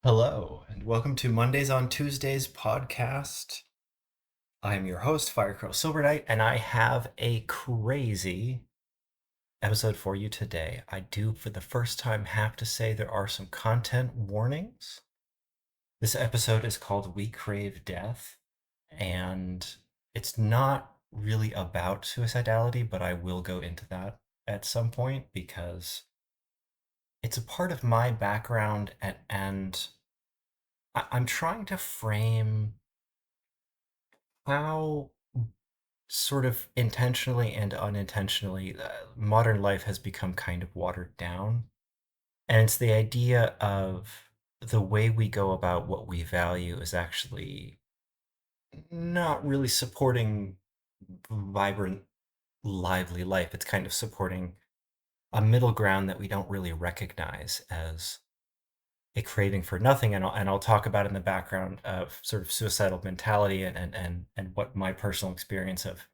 Hello, and welcome to Mondays on Tuesdays podcast. I'm your host, Firecrow Silver Knight, and I have a crazy episode for you today. I do, for the first time, have to say there are some content warnings. This episode is called We Crave Death, and it's not really about suicidality, but I will go into that at some point because it's a part of my background and I'm trying to frame how sort of intentionally and unintentionally modern life has become kind of watered down. And it's the idea of the way we go about what we value is actually not really supporting vibrant, lively life. It's kind of supporting a middle ground that we don't really recognize as a craving for nothing. And I'll talk about in the background of sort of suicidal mentality and what my personal experience of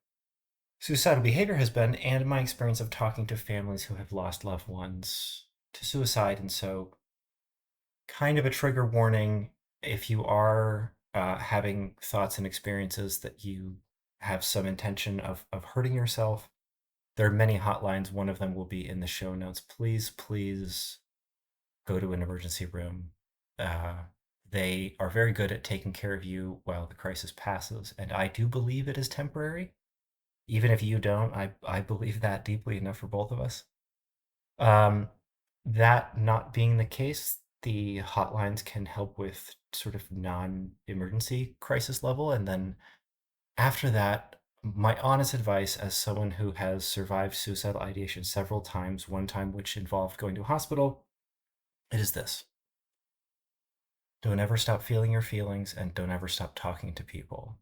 suicidal behavior has been, and my experience of talking to families who have lost loved ones to suicide. And so, kind of a trigger warning if you are having thoughts and experiences that you have some intention of hurting yourself. There are many hotlines. One of them will be in the show notes. Please go to an emergency room. Uh, they are very good at taking care of you while the crisis passes. And I do believe it is temporary. Even if you don't, I believe that deeply enough for both of us. Um, that not being the case, the hotlines can help with sort of non-emergency crisis level. And then after that, my honest advice as someone who has survived suicidal ideation several times, one time which involved going to a hospital, it is this. Don't ever stop feeling your feelings and don't ever stop talking to people.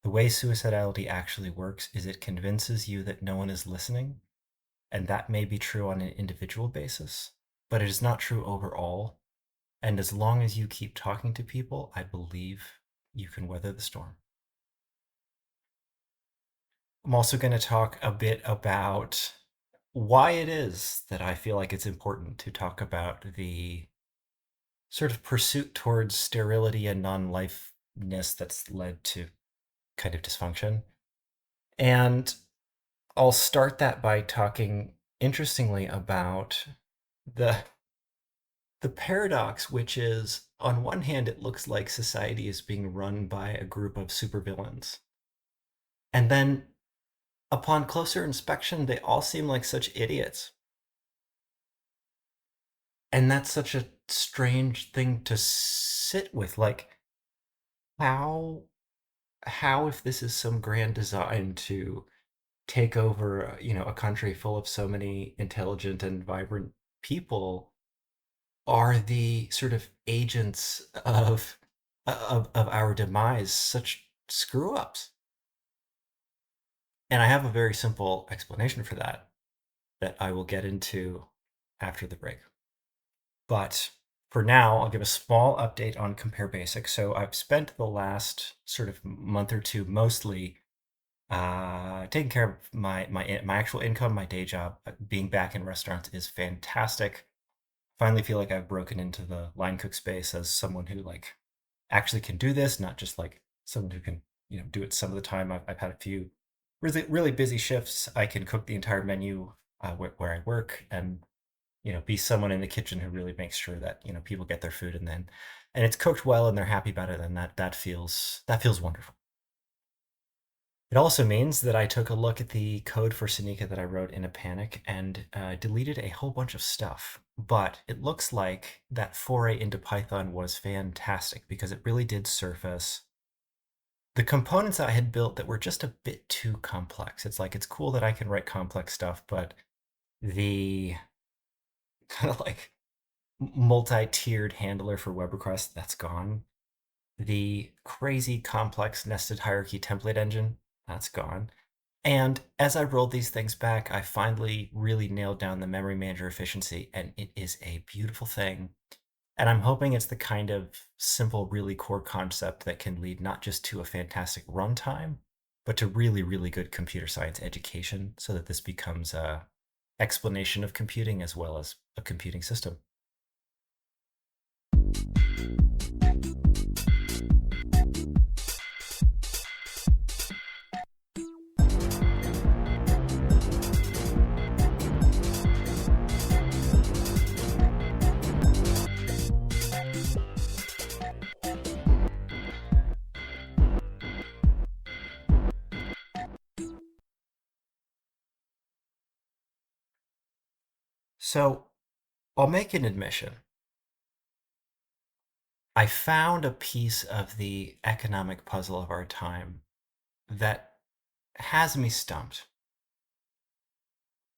The way suicidality actually works is it convinces you that no one is listening. And that may be true on an individual basis, but it is not true overall. And as long as you keep talking to people, I believe you can weather the storm. I'm also going to talk a bit about why it is that I feel like it's important to talk about the sort of pursuit towards sterility and non lifeness that's led to kind of dysfunction. And I'll start that by talking interestingly about the the paradox, which is on one hand, it looks like society is being run by a group of supervillains. And then upon closer inspection, they all seem like such idiots. And that's such a strange thing to sit with. Like, how, how if this is some grand design to take over, a country full of so many intelligent and vibrant people, are the sort of agents of our demise such screw ups? And I have a very simple explanation for that I will get into after the break. But for now, I'll give a small update on Compare Basic. So I've spent the last sort of month or two mostly taking care of my actual income, my day job. Being back in restaurants is fantastic. Finally feel like I've broken into the line cook space as someone who like actually can do this, not just like someone who can, do it some of the time. I've had a few really busy shifts. I can cook the entire menu where I work, and be someone in the kitchen who really makes sure that people get their food, and it's cooked well and they're happy about it, and that feels wonderful. It also means that I took a look at the code for Seneca that I wrote in a panic and deleted a whole bunch of stuff. But it looks like that foray into Python was fantastic because it really did surface the components I had built that were just a bit too complex. It's like it's cool that I can write complex stuff, but the kind of like multi-tiered handler for web requests, that's gone. The crazy complex nested hierarchy template engine, that's gone. And as I rolled these things back, I finally really nailed down the memory manager efficiency, and it is a beautiful thing. And I'm hoping it's the kind of simple, really core concept that can lead not just to a fantastic runtime, but to really, really good computer science education so that this becomes a explanation of computing as well as a computing system. So I'll make an admission. I found a piece of the economic puzzle of our time that has me stumped.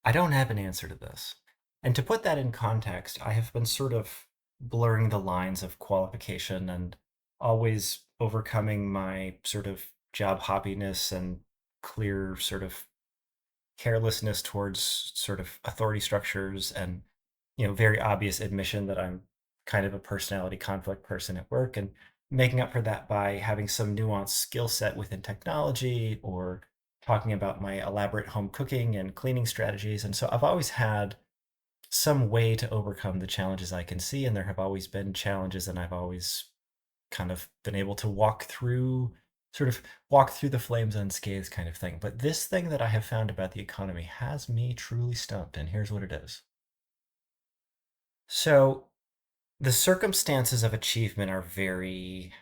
I don't have an answer to this. And to put that in context, I have been sort of blurring the lines of qualification and always overcoming my sort of job hoppiness and clear sort of carelessness towards sort of authority structures and very obvious admission that I'm kind of a personality conflict person at work, and making up for that by having some nuanced skill set within technology or talking about my elaborate home cooking and cleaning strategies. And so I've always had some way to overcome the challenges I can see, and there have always been challenges, and I've always kind of been able to sort of walk through the flames unscathed kind of thing. But this thing that I have found about the economy has me truly stumped, and here's what it is. So, the circumstances of achievement are very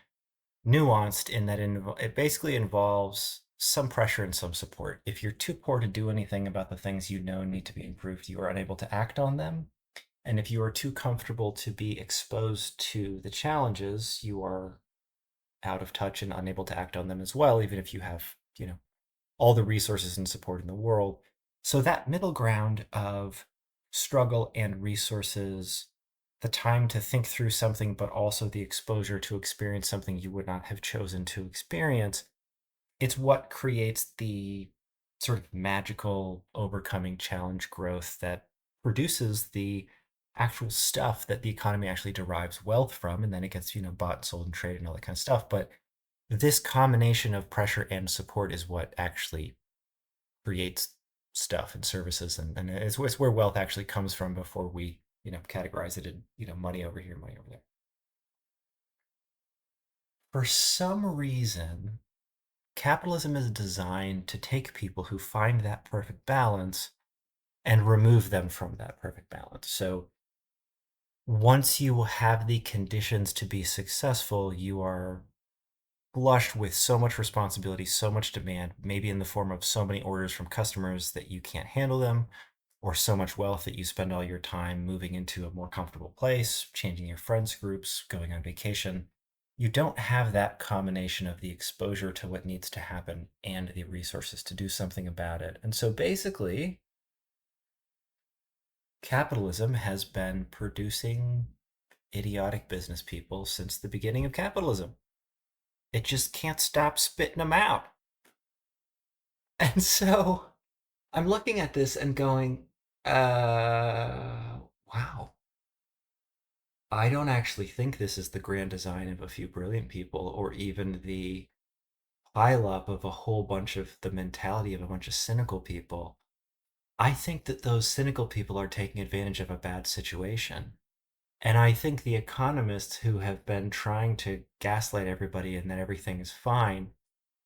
nuanced in that it basically involves some pressure and some support. If you're too poor to do anything about the things you know need to be improved, you are unable to act on them. And if you are too comfortable to be exposed to the challenges, you are out of touch and unable to act on them as well, even if you have, all the resources and support in the world. So that middle ground of struggle and resources, the time to think through something, but also the exposure to experience something you would not have chosen to experience, it's what creates the sort of magical overcoming challenge growth that produces the actual stuff that the economy actually derives wealth from, and then it gets bought and sold and traded and all that kind of stuff. But this combination of pressure and support is what actually creates stuff and services, and it's where wealth actually comes from before we categorize it in money over here, money over there. For some reason, capitalism is designed to take people who find that perfect balance and remove them from that perfect balance. So once you have the conditions to be successful, you are flushed with so much responsibility, so much demand, maybe in the form of so many orders from customers that you can't handle them, or so much wealth that you spend all your time moving into a more comfortable place, changing your friends groups, going on vacation. You don't have that combination of the exposure to what needs to happen and the resources to do something about it. And so basically, capitalism has been producing idiotic business people since the beginning of capitalism. It just can't stop spitting them out. And so I'm looking at this and going, wow, I don't actually think this is the grand design of a few brilliant people or even the pileup of a whole bunch of the mentality of a bunch of cynical people. I think that those cynical people are taking advantage of a bad situation. And I think the economists who have been trying to gaslight everybody and that everything is fine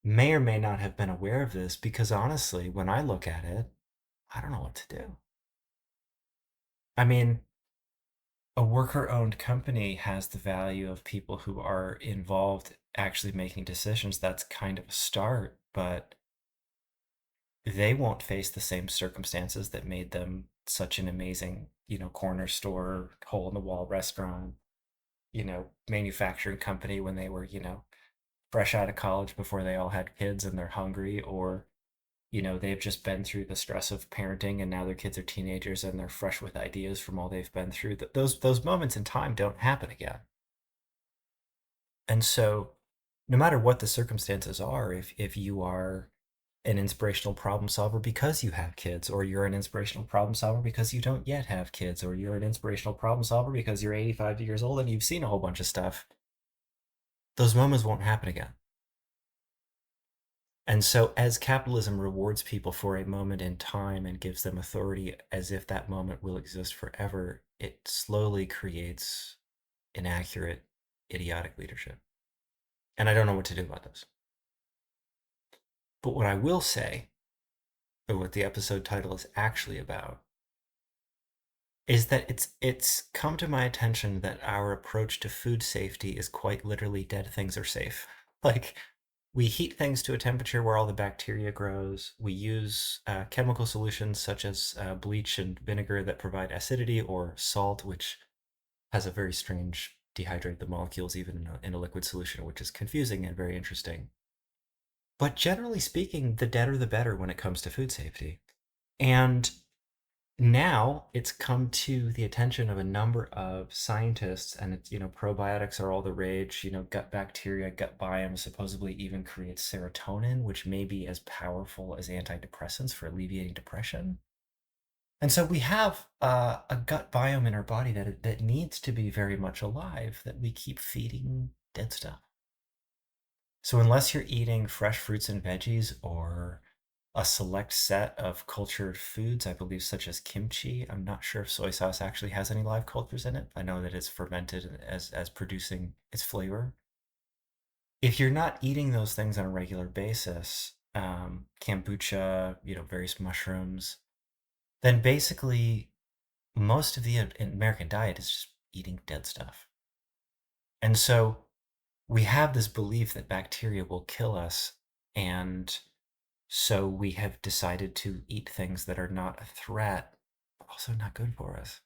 may or may not have been aware of this, because honestly, when I look at it, I don't know what to do. I mean, a worker owned company has the value of people who are involved actually making decisions. That's kind of a start, but they won't face the same circumstances that made them such an amazing, corner store, hole in the wall restaurant, manufacturing company when they were, fresh out of college before they all had kids and they're hungry, or they've just been through the stress of parenting and now their kids are teenagers and they're fresh with ideas from all they've been through. Those moments in time don't happen again. And so no matter what the circumstances are, if you are an inspirational problem solver because you have kids, or you're an inspirational problem solver because you don't yet have kids, or you're an inspirational problem solver because you're 85 years old and you've seen a whole bunch of stuff, those moments won't happen again. And so, as capitalism rewards people for a moment in time and gives them authority as if that moment will exist forever, it slowly creates inaccurate, idiotic leadership. And I don't know what to do about this. But what I will say, or what the episode title is actually about, is that it's come to my attention that our approach to food safety is quite literally dead things are safe. Like, We heat things to a temperature where all the bacteria grows. We use chemical solutions such as bleach and vinegar that provide acidity, or salt, which has a very strange dehydrate the molecules even in a liquid solution, which is confusing and very interesting. But generally speaking, the deader the better when it comes to food safety. And now it's come to the attention of a number of scientists, and it's, probiotics are all the rage. Gut bacteria, gut biome supposedly even creates serotonin, which may be as powerful as antidepressants for alleviating depression. And so we have a gut biome in our body that needs to be very much alive, that we keep feeding dead stuff. So unless you're eating fresh fruits and veggies, or a select set of cultured foods, I believe, such as kimchi. I'm not sure if soy sauce actually has any live cultures in it. I know that it's fermented as producing its flavor. If you're not eating those things on a regular basis, kombucha, various mushrooms, then basically most of the American diet is just eating dead stuff. And so we have this belief that bacteria will kill us, and so we have decided to eat things that are not a threat, but also not good for us.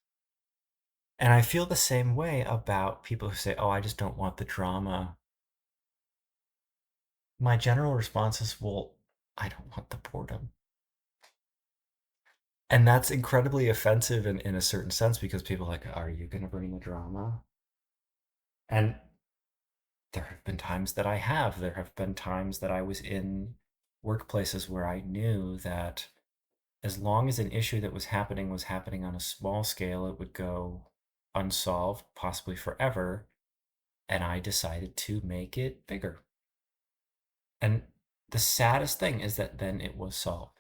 And I feel the same way about people who say, oh, I just don't want the drama. My general response is, well, I don't want the boredom. And that's incredibly offensive in a certain sense, because people are like, are you going to bring the drama? And there have been times that I have. There have been times that I was in workplaces where I knew that as long as an issue that was happening on a small scale, it would go unsolved, possibly forever. And I decided to make it bigger. And the saddest thing is that then it was solved.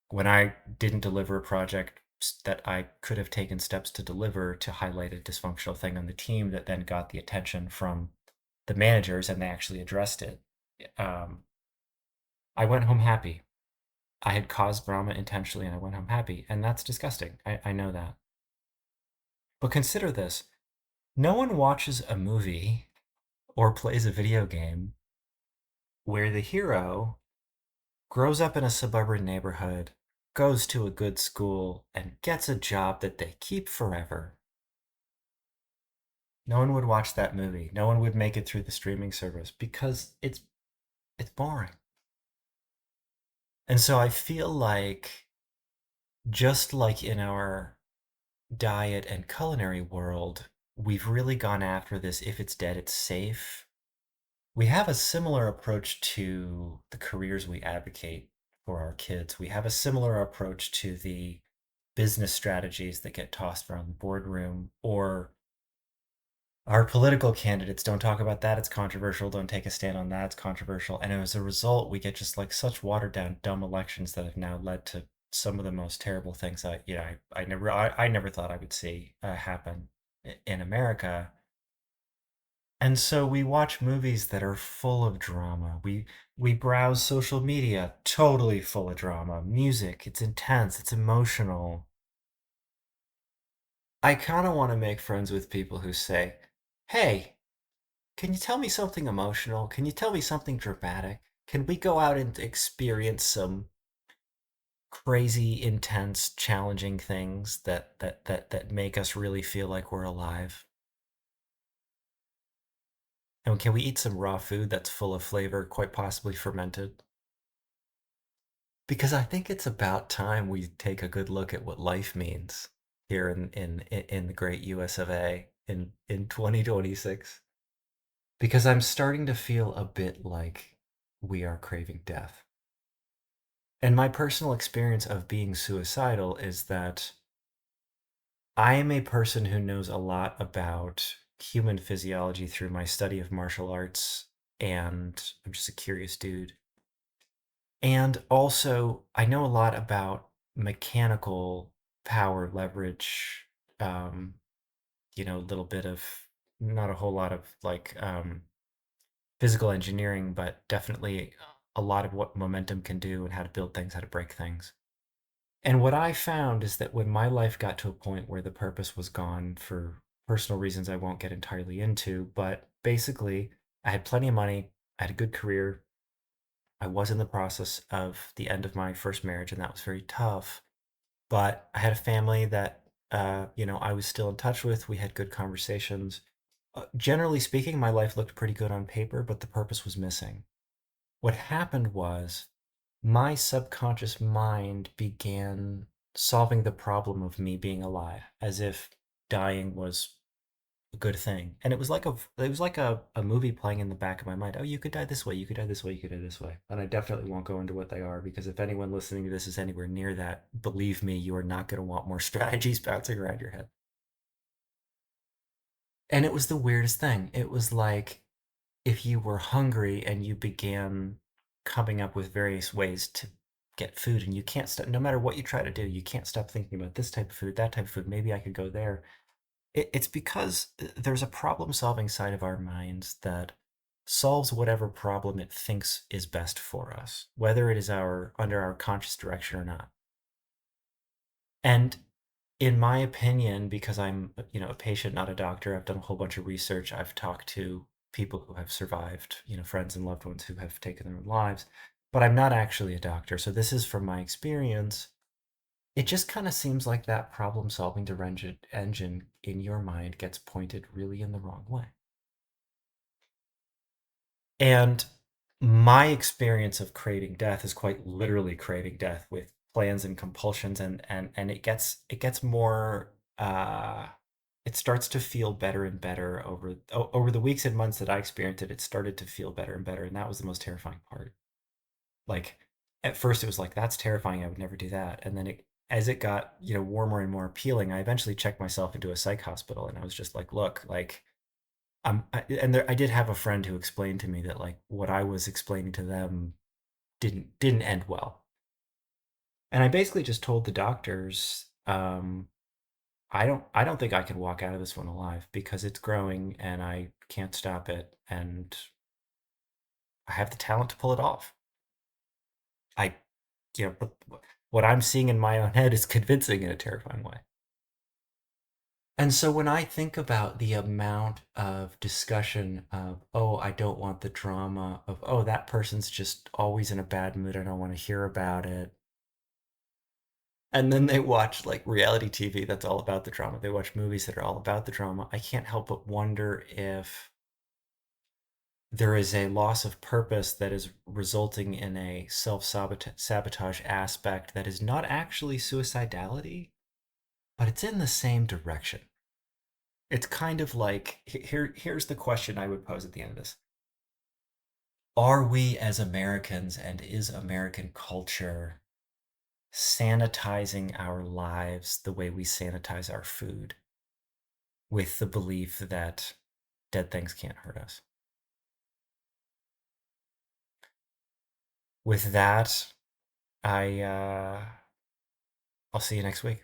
When I didn't deliver a project that I could have taken steps to deliver, to highlight a dysfunctional thing on the team that then got the attention from the managers and they actually addressed it, um, I went home happy. I had caused drama intentionally and I went home happy. And that's disgusting. I know that. But consider this: no one watches a movie or plays a video game where the hero grows up in a suburban neighborhood, goes to a good school, and gets a job that they keep forever. No one would watch that movie. No one would make it through the streaming service because it's boring. And so I feel like, just like in our diet and culinary world, we've really gone after this, if it's dead, it's safe. We have a similar approach to the careers we advocate for our kids. We have a similar approach to the business strategies that get tossed around the boardroom, or our political candidates. Don't talk about that, it's controversial. Don't take a stand on that, it's controversial. And as a result, we get just like such watered down, dumb elections that have now led to some of the most terrible things I never thought I would see happen in America. And so we watch movies that are full of drama. We browse social media, totally full of drama. Music, it's intense, it's emotional. I kind of want to make friends with people who say, "Hey, can you tell me something emotional? Can you tell me something dramatic? Can we go out and experience some crazy, intense, challenging things that make us really feel like we're alive? And can we eat some raw food that's full of flavor, quite possibly fermented?" Because I think it's about time we take a good look at what life means here in the great US of A in 2026. Because I'm starting to feel a bit like we are craving death. And my personal experience of being suicidal is that I am a person who knows a lot about human physiology through my study of martial arts, and I'm just a curious dude. And also, I know a lot about mechanical power leverage, um, a little bit of, not a whole lot of like physical engineering, but definitely a lot of what momentum can do and how to build things, how to break things. And what I found is that when my life got to a point where the purpose was gone, for personal reasons I won't get entirely into, but basically I had plenty of money. I had a good career. I was in the process of the end of my first marriage, and that was very tough. But I had a family that, I was still in touch with. We had good conversations. Generally speaking, my life looked pretty good on paper, but the purpose was missing. What happened was my subconscious mind began solving the problem of me being alive, as if dying was a good thing. And it was like a movie playing in the back of my mind. Oh, you could die this way, you could die this way, you could die this way. And I definitely won't go into what they are, because if anyone listening to this is anywhere near that, believe me, you are not going to want more strategies bouncing around your head. And it was the weirdest thing. It was like if you were hungry and you began coming up with various ways to get food, and you can't stop, no matter what you try to do, you can't stop thinking about this type of food, that type of food, maybe I could go there. It's because there's a problem solving side of our minds that solves whatever problem it thinks is best for us, whether it is our under our conscious direction or not. And in my opinion, because I'm, a patient, not a doctor, I've done a whole bunch of research. I've talked to people who have survived, friends and loved ones who have taken their own lives, but I'm not actually a doctor. So this is from my experience. It just kind of seems like that problem solving engine in your mind gets pointed really in the wrong way. And my experience of craving death is quite literally craving death with plans and compulsions, and it gets more it starts to feel better and better over the weeks and months that I experienced it. It started to feel better and better, and that was the most terrifying part. Like at first it was like, that's terrifying, I would never do that. And then as it got, warmer and more appealing, I eventually checked myself into a psych hospital, and I was just like, look, like and there, I did have a friend who explained to me that like what I was explaining to them didn't end well. And I basically just told the doctors, I don't think I can walk out of this one alive, because it's growing and I can't stop it, and I have the talent to pull it off. I but what I'm seeing in my own head is convincing in a terrifying way. And so when I think about the amount of discussion of, oh, I don't want the drama, of, oh, that person's just always in a bad mood, I don't want to hear about it. And then they watch like reality TV that's all about the drama. They watch movies that are all about the drama. I can't help but wonder if there is a loss of purpose that is resulting in a self sabotage aspect that is not actually suicidality, but it's in the same direction. It's kind of like, here's the question I would pose at the end of this. Are we as Americans, and is American culture sanitizing our lives the way we sanitize our food, with the belief that dead things can't hurt us? With that, I'll see you next week.